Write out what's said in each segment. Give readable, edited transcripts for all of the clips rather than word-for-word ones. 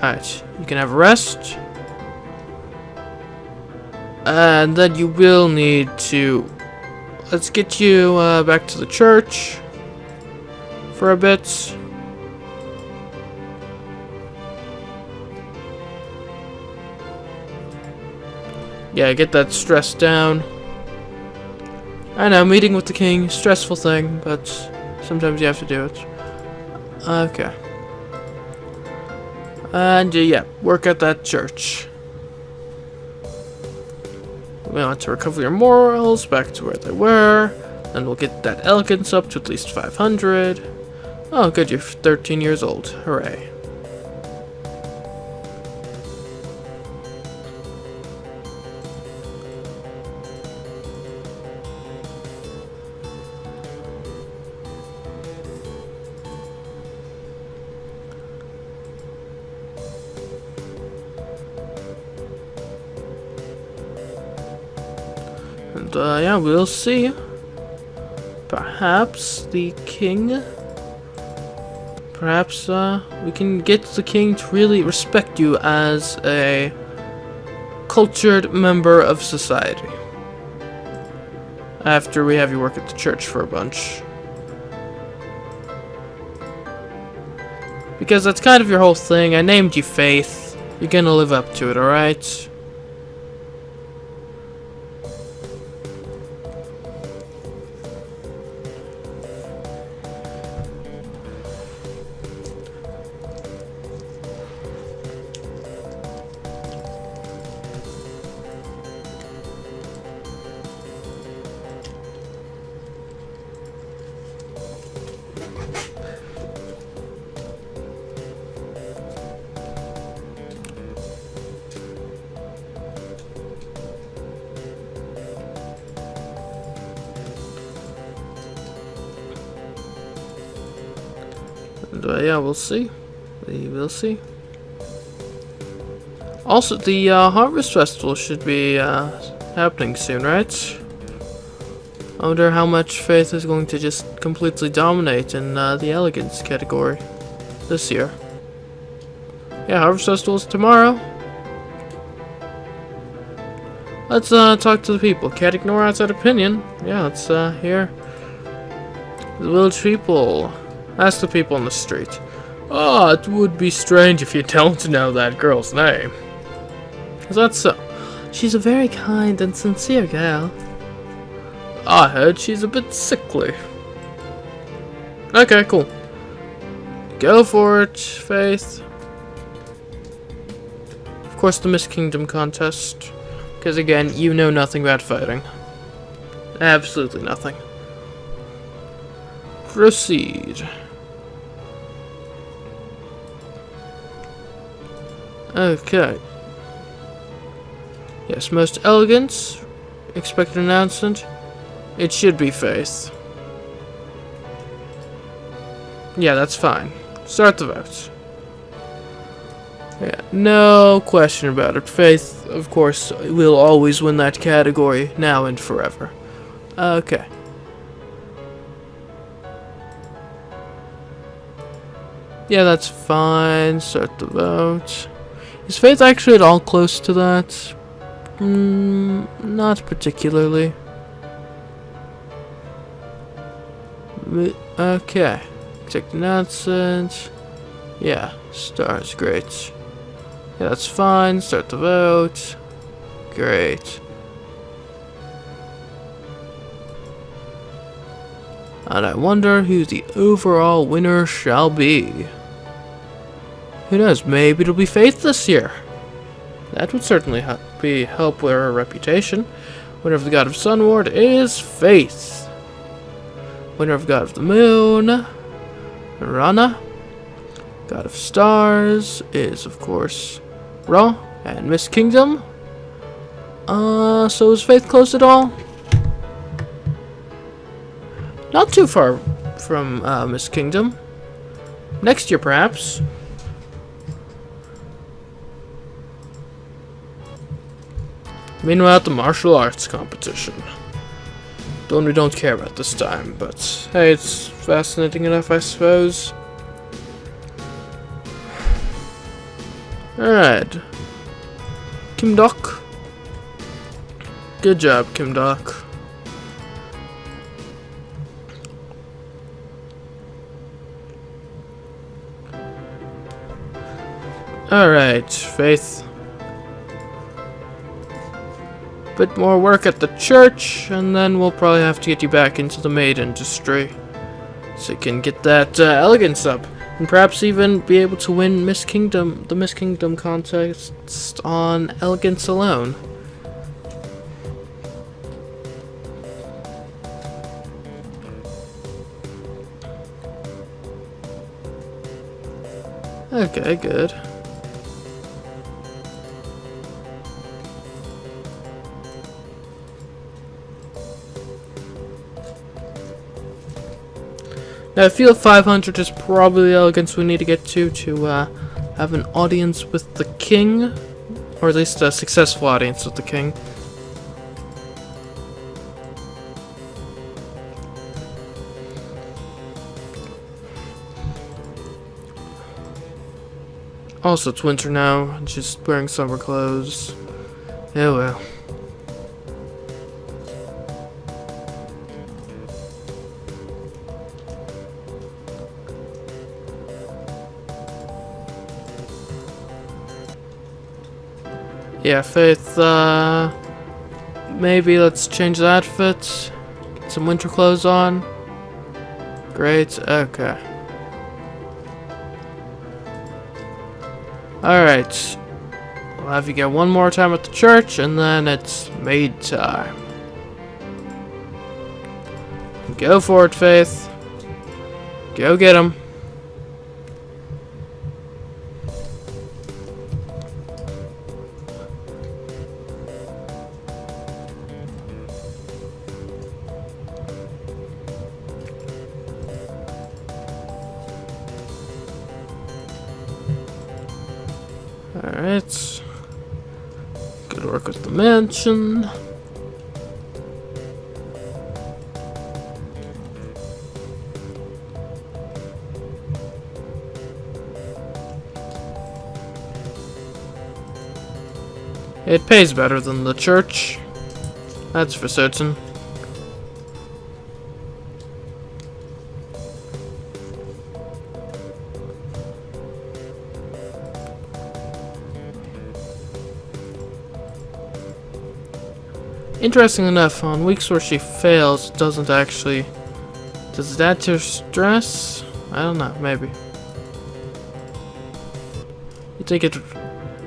Alright, you can have a rest. And then you will need to... Let's get you back to the church for a bit. Yeah, get that stress down. I know, meeting with the king, stressful thing, but sometimes you have to do it. Okay. And yeah, work at that church. We want to recover your morals back to where they were. Then we'll get that elegance up to at least 500. Oh, good, you're 13 years old. Hooray. And yeah, we'll see. Perhaps the king... Perhaps we can get the king to really respect you as a cultured member of society. After we have you work at the church for a bunch. Because that's kind of your whole thing. I named you Faith. You're gonna live up to it, alright? And yeah, we'll see. We will see. Also, the Harvest Festival should be happening soon, right? I wonder how much Faith is going to just completely dominate in the elegance category this year. Yeah, Harvest Festival is tomorrow. Let's talk to the people. Can't ignore outside opinion. Yeah, let's hear the village people. Ask the people on the street. Oh, it would be strange if you don't know that girl's name. Is that so? She's a very kind and sincere girl. I heard she's a bit sickly. Okay, cool. Go for it, Faith. Of course, the Miss Kingdom contest. Because again, you know nothing about fighting. Absolutely nothing. Proceed. Okay. Yes, most elegant. Expected announcement. It should be Faith. Yeah, that's fine. Start the vote. Yeah, no question about it. Faith, of course, will always win that category, now and forever. Okay. Yeah, that's fine. Start the vote. Is Faith actually at all close to that? Not particularly. Okay. Take announcement. Yeah, stars, great. Yeah, that's fine. Start the vote. Great. And I wonder who the overall winner shall be. Who knows, maybe it'll be Faith this year. That would certainly help with her reputation. Winner of the God of Sunward is Faith. Winner of God of the Moon, Rana. God of Stars is, of course, Ra. And Miss Kingdom. So is Faith close at all? Not too far from Miss Kingdom. Next year, perhaps. Meanwhile, at the martial arts competition. The one we don't care about this time, but hey, it's fascinating enough, I suppose. Alright. Kim Doc. Good job, Kim Doc. Alright, Faith. Bit more work at the church, and then we'll probably have to get you back into the maid industry. So you can get that elegance up. And perhaps even be able to win the Miss Kingdom contest on elegance alone. Okay, good. Now I feel 500 is probably the elegance we need to get to have an audience with the king, or at least a successful audience with the king. Also, it's winter now, and she's wearing summer clothes. Oh well. Yeah, Faith, maybe let's change the outfit. Get some winter clothes on. Great, okay. Alright. We'll have you get one more time at the church, and then it's maid time. Go for it, Faith. Go get him. Alright. Good work with the mansion. It pays better than the church. That's for certain. Interesting enough, on weeks where she fails, it doesn't actually... Does it add to her stress? I don't know, maybe. You think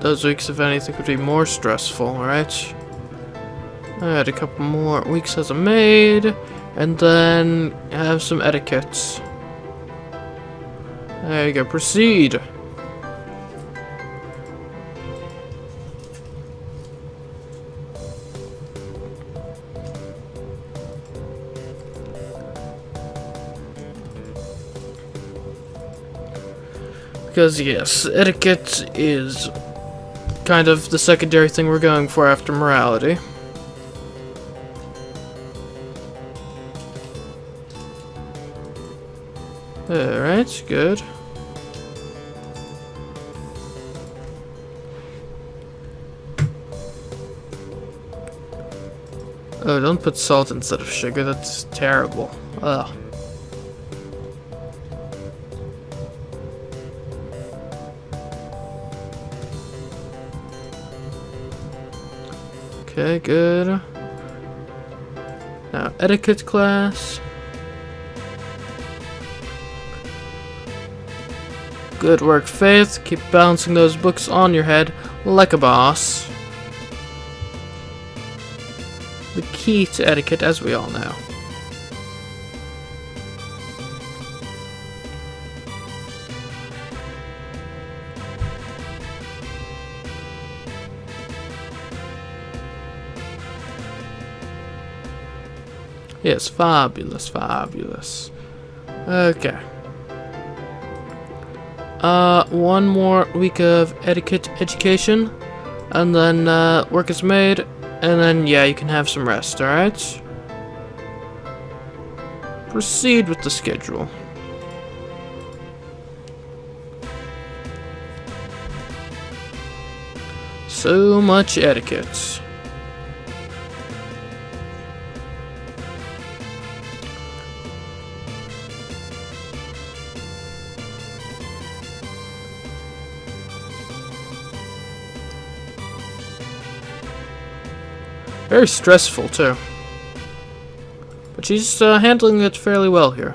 those weeks, if anything, would be more stressful, right? I had a couple more weeks as a maid, and then have some etiquette. There you go, proceed! Because yes, etiquette is kind of the secondary thing we're going for after morality. Alright, good. Oh, don't put salt instead of sugar, that's terrible. Ugh. Okay, good. Now, etiquette class. Good work, Faith. Keep balancing those books on your head like a boss. The key to etiquette, as we all know. Yes, fabulous, fabulous. Okay. One more week of etiquette education, and then work is made, and then yeah, you can have some rest, alright? Proceed with the schedule. So much etiquette. Very stressful, too. But she's handling it fairly well here.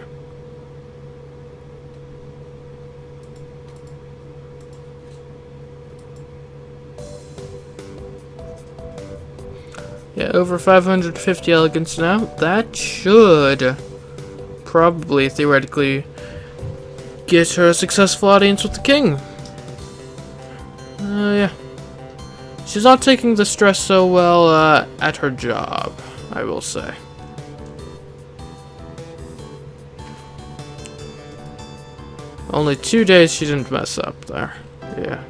Yeah, over 550 elegance now. That should probably, theoretically, get her a successful audience with the king. Yeah. She's not taking the stress so well at her job, I will say. Only 2 days she didn't mess up there. Yeah.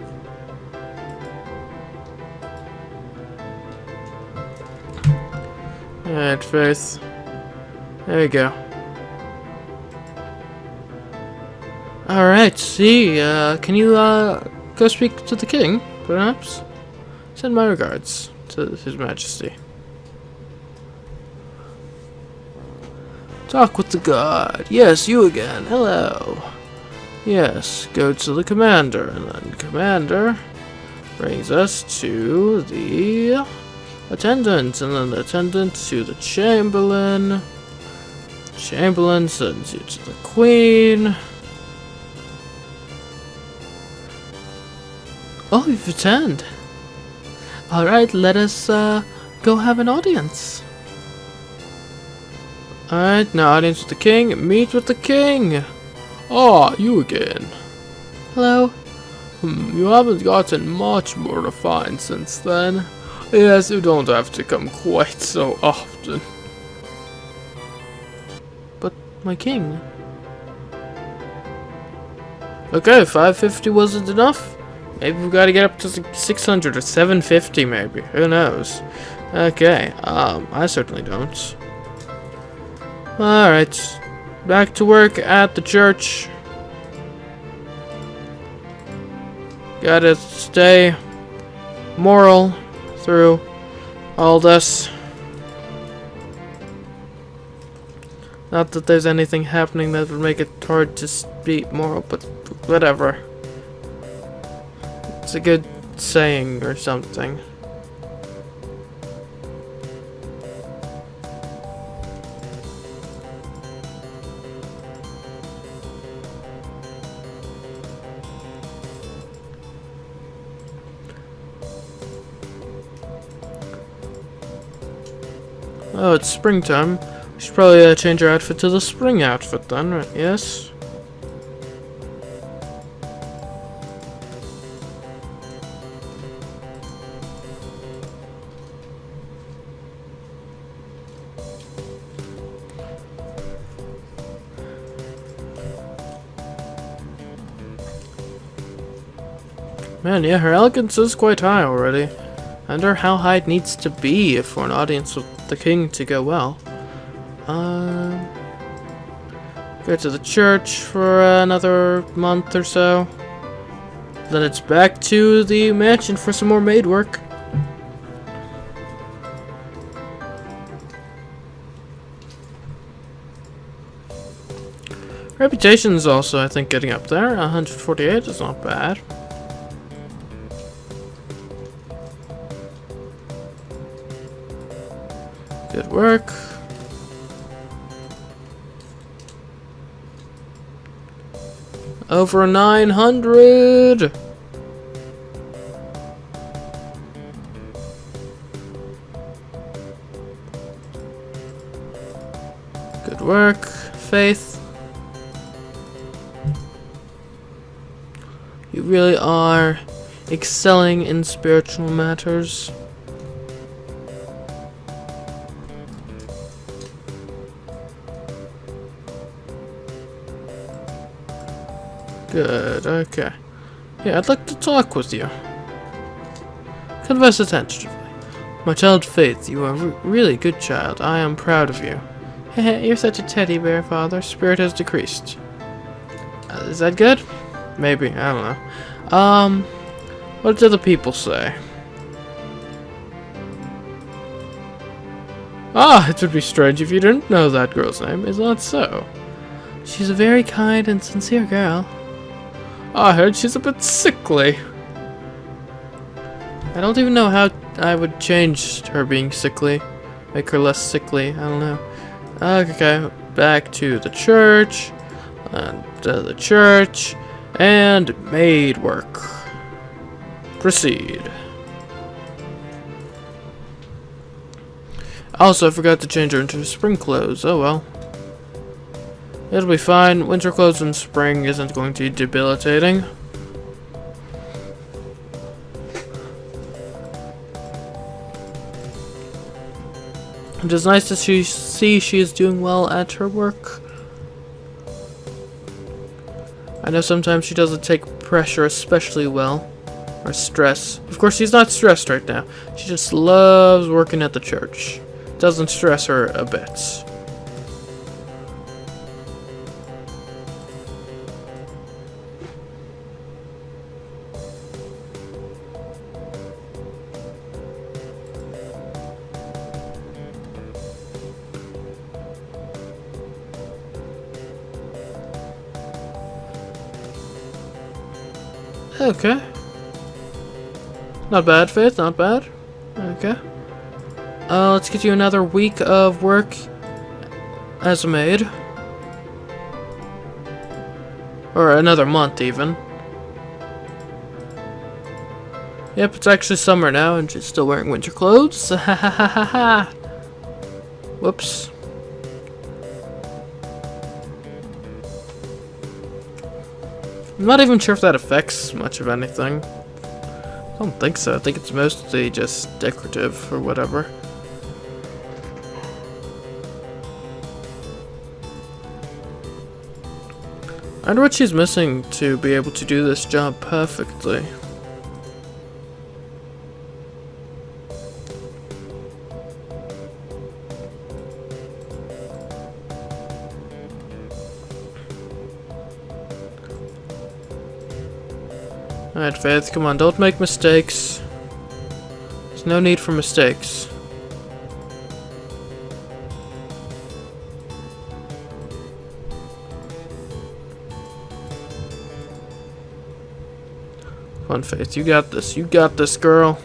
Alright, Faith. There you go. Alright, see, can you, go speak to the king, perhaps? Send my regards to His Majesty. Talk with the god. Yes, you again. Hello. Yes, go to the commander, and then commander brings us to the attendant, and then the attendant to the chamberlain. Chamberlain sends you to the queen. Oh, you've returned. Alright, let us go have an audience. Alright, now audience with the king. Meet with the king. Ah, you again. Hello. You haven't gotten much more refined since then. Yes, you don't have to come quite so often. But, my king. Okay, 550 wasn't enough? Maybe we gotta get up to 600 or 750 maybe. Who knows? Okay, I certainly don't. Alright. Back to work at the church. Gotta stay moral through all this. Not that there's anything happening that would make it hard to be moral, but whatever. It's a good saying or something. Oh, it's springtime. We should probably change our outfit to the spring outfit then, right? Yes? Man, yeah, her elegance is quite high already. I wonder how high it needs to be for an audience with the king to go well. Go to the church for another month or so. Then it's back to the mansion for some more maid work. Reputation's also, I think, getting up there. 148 is not bad. Good work. Over 900. Good work, Faith. You really are excelling in spiritual matters. Good, okay. Yeah, I'd like to talk with you. Converse attentively. My child Faith, you are a really good child. I am proud of you. Heh, you're such a teddy bear, father. Spirit has decreased. Is that good? Maybe, I don't know. What do the people say? Ah, it would be strange if you didn't know that girl's name, is that so? She's a very kind and sincere girl. I heard she's a bit sickly. I don't even know how I would change her being sickly. Make her less sickly, I don't know. Okay, back to the church. And the church. And maid work. Proceed. Also, I forgot to change her into spring clothes. Oh well. It'll be fine. Winter clothes in spring isn't going to be debilitating. It is nice to see she is doing well at her work. I know sometimes she doesn't take pressure especially well. Or stress. Of course, she's not stressed right now. She just loves working at the church. Doesn't stress her a bit. Okay. Not bad, Faith, not bad. Okay. Let's get you another week of work as a maid. Or another month, even. Yep, it's actually summer now, and she's still wearing winter clothes. Ha ha ha ha ha. Whoops. I'm not even sure if that affects much of anything. I don't think so. I think it's mostly just decorative or whatever. I wonder what she's missing to be able to do this job perfectly. Alright, Faith, come on, don't make mistakes. There's no need for mistakes. Come on, Faith, you got this. You got this, girl.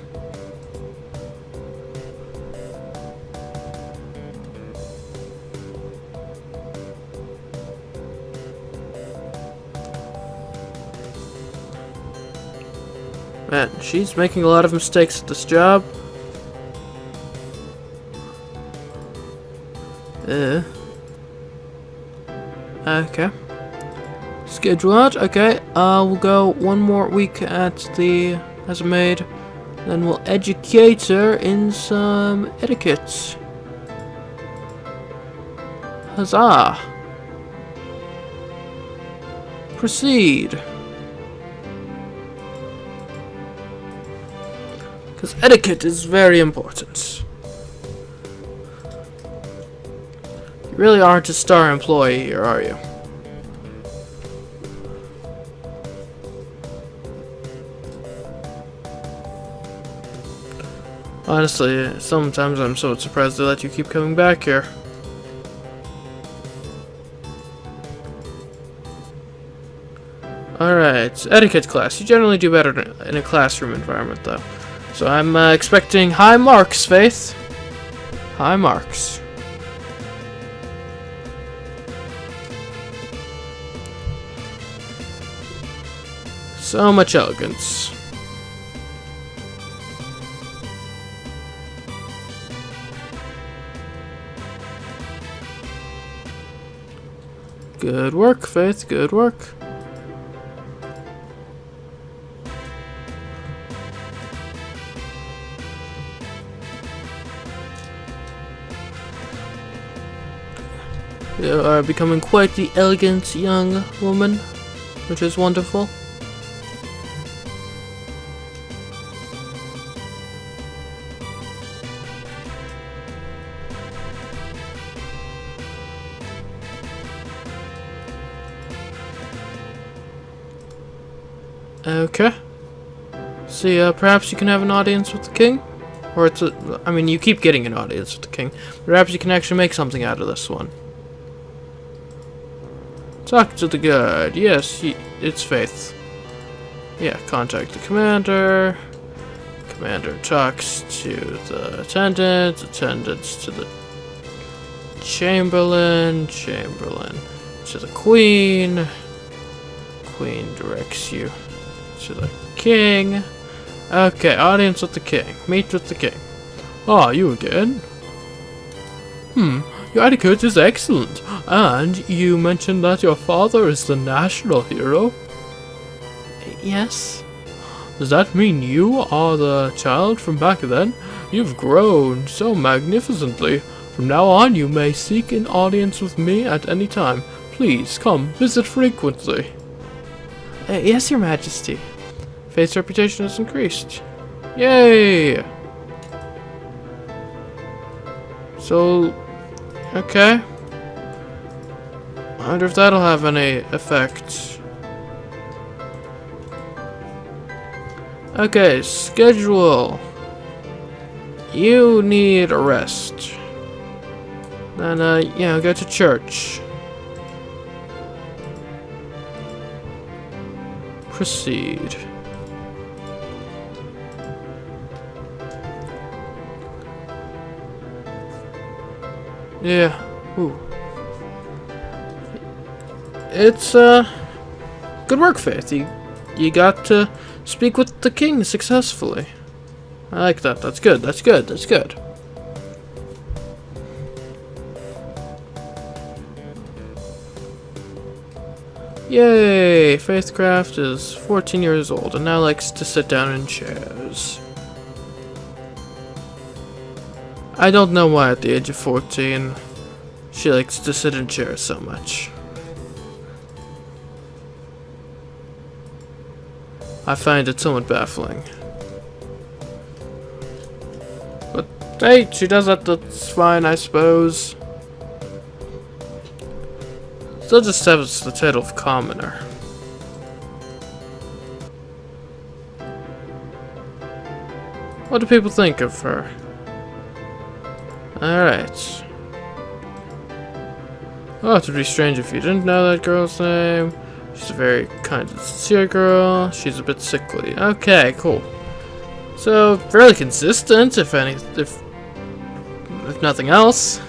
Man, she's making a lot of mistakes at this job. Okay. Schedule out. Okay. We'll go one more week at the as a maid. Then we'll educate her in some etiquette. Huzzah! Proceed. Because etiquette is very important. You really aren't a star employee here, are you? Honestly, sometimes I'm so surprised they let you keep coming back here. Alright, etiquette class. You generally do better in a classroom environment, though. So I'm expecting high marks, Faith. High marks. So much elegance. Good work, Faith. Good work. You are becoming quite the elegant young woman, which is wonderful. Okay. See, perhaps you can have an audience with the king? Or it's a, I mean, you keep getting an audience with the king. Perhaps you can actually make something out of this one. Talk to the guard. Yes, it's Faith. Yeah, contact the commander. Commander talks to the attendant. Attendants to the chamberlain. Chamberlain to the queen. Queen directs you to the king. Okay, audience with the king. Meet with the king. Ah, you again? Your etiquette is excellent. And you mentioned that your father is the national hero? Yes. Does that mean you are the child from back then? You've grown so magnificently. From now on, you may seek an audience with me at any time. Please, come, visit frequently. Yes, Your Majesty. Faith's reputation has increased. Yay! So, okay. I wonder if that'll have any effect. Okay, schedule. You need a rest. Then, yeah, go to church. Proceed. Yeah. Ooh. It's, good work, Faith. You got to speak with the king successfully. I like that. That's good. That's good. That's good. Yay! CMeeCraft is 14 years old and now likes to sit down in chairs. I don't know why at the age of 14 she likes to sit in chairs so much. I find it somewhat baffling. But hey, she does that, that's fine, I suppose. Still just has the title of commoner. What do people think of her? Alright. Oh, it would be strange if you didn't know that girl's name. She's a very kind and sincere girl. She's a bit sickly. Okay, cool. So, fairly consistent, if nothing else.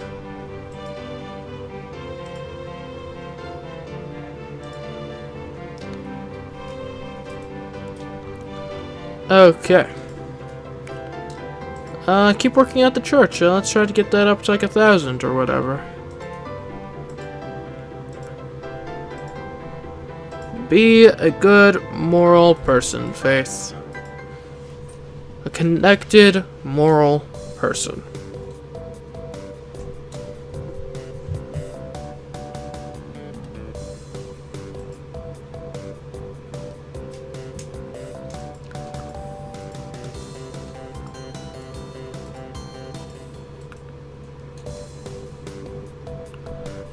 Okay. Keep working at the church. Let's try to get that up to like 1,000 or whatever. Be a good, moral person, Faith. A connected, moral person.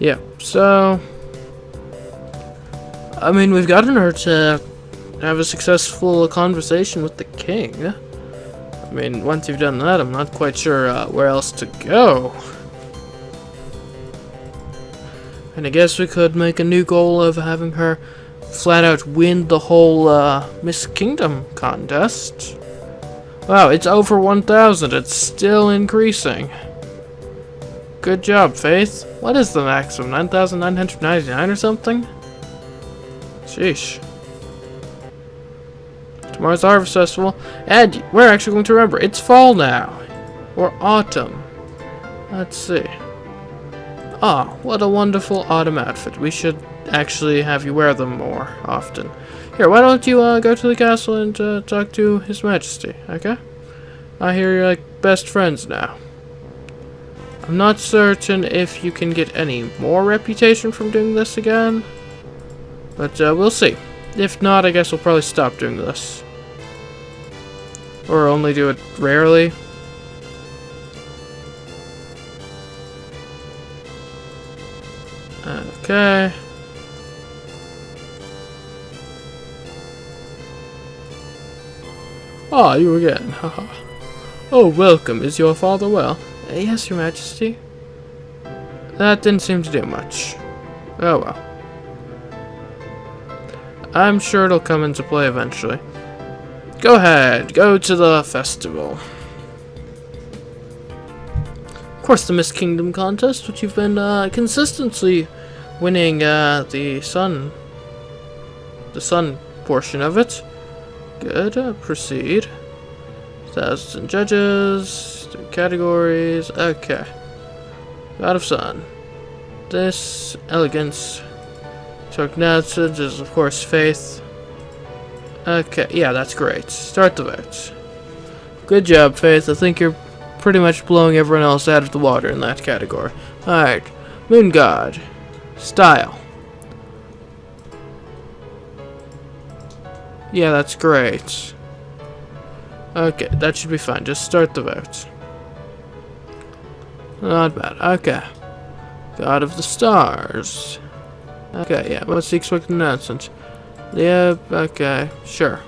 Yeah, so I mean, we've gotten her to have a successful conversation with the king. I mean, once you've done that, I'm not quite sure where else to go. And I guess we could make a new goal of having her flat out win the whole Miss Kingdom contest. Wow, it's over 1,000. It's still increasing. Good job, Faith. What is the maximum? 9,999 or something? Sheesh. Tomorrow's Harvest Festival, and we're actually going to remember, it's fall now. Or autumn. Let's see. Ah, what a wonderful autumn outfit. We should actually have you wear them more often. Here, why don't you go to the castle and talk to His Majesty, okay? I hear you're like best friends now. I'm not certain if you can get any more reputation from doing this again. But we'll see. If not, I guess we'll probably stop doing this. Or only do it rarely. Okay. Ah, you again. Haha. Oh, welcome. Is your father well? Yes, your majesty. That didn't seem to do much. Oh well. I'm sure it'll come into play eventually. Go ahead, go to the festival. Of course, the Miss Kingdom contest, which you've been consistently winning the sun portion of it. Good, proceed. 1,000 judges, 3 categories, okay. God of Sun. This, elegance. Sarcasm is, of course, faith. Okay, yeah, that's great. Start the vote. Good job, Faith. I think you're pretty much blowing everyone else out of the water in that category. Alright, Moon God. Style. Yeah, that's great. Okay, that should be fine. Just start the vote. Not bad. Okay. God of the Stars. Okay, yeah. What's the expected announcement? Yeah, okay. Sure.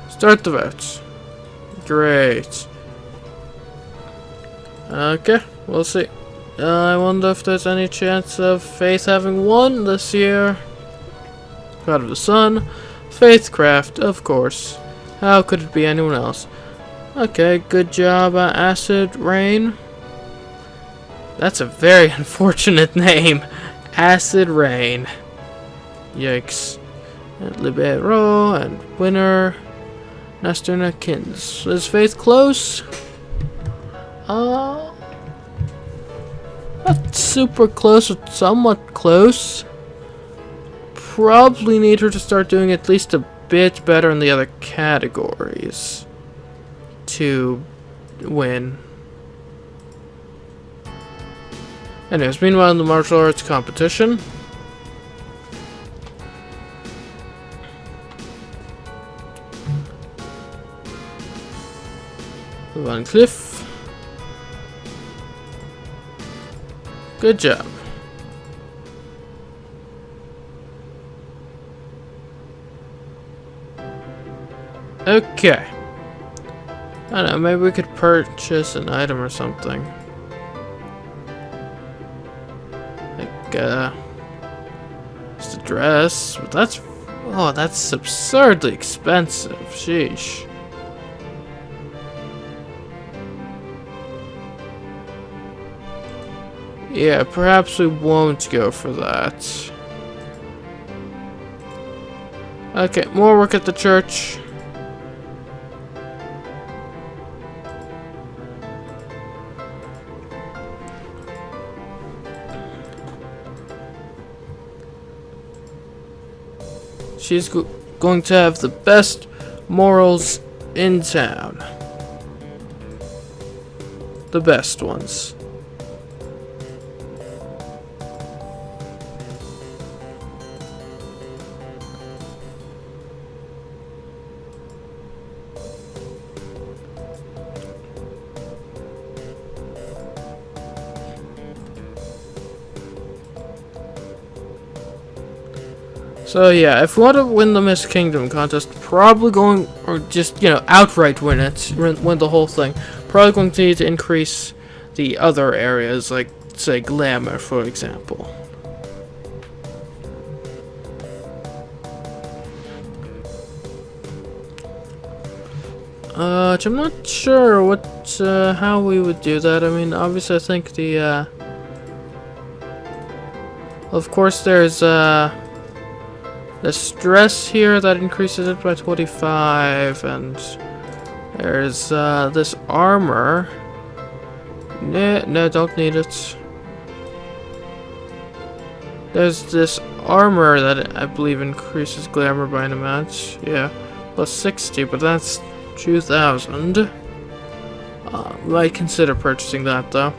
Start the votes. Great. Okay, we'll see. I wonder if there's any chance of Faith having won this year. God of the Sun. CMeeCraft, of course. How could it be anyone else? Okay, good job, Acid Rain. That's a very unfortunate name. Acid Rain. Yikes. And Libero and Winner. Nestor Kins. Is Faith close? Not super close, but somewhat close. Probably need her to start doing at least a bit better in the other categories to win. Anyways, meanwhile in the martial arts competition, Van Cliff. Good job. Okay. I don't know, maybe we could purchase an item or something. Like, just a dress. But that's, oh, that's absurdly expensive. Sheesh. Yeah, perhaps we won't go for that. Okay, more work at the church. She's going to have the best morals in town. The best ones. So yeah, if we want to win the Miss Kingdom contest, probably going, or just, you know, outright win it, win the whole thing, probably going to need to increase the other areas, like, say, glamour, for example. Which I'm not sure what, how we would do that. I mean, obviously I think the, of course there's, the stress here that increases it by 25, and there's this armor. No, don't need it. There's this armor that I believe increases glamour by an amount. Yeah, plus 60, but that's 2,000. Might consider purchasing that though.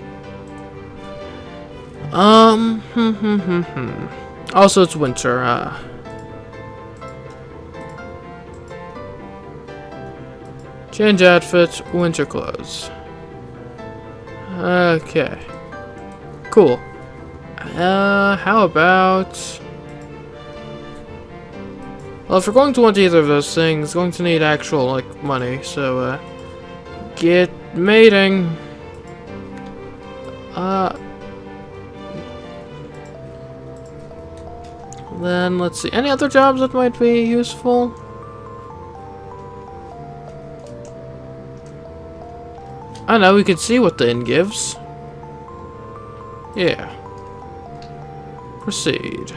Also, it's winter. Change outfit, winter clothes. Okay. Cool. How about... Well, if we're going to want either of those things, going to need actual, like, money, so, Get mating. Then let's see. Any other jobs that might be useful? I know we can see what the inn gives. Yeah. Proceed.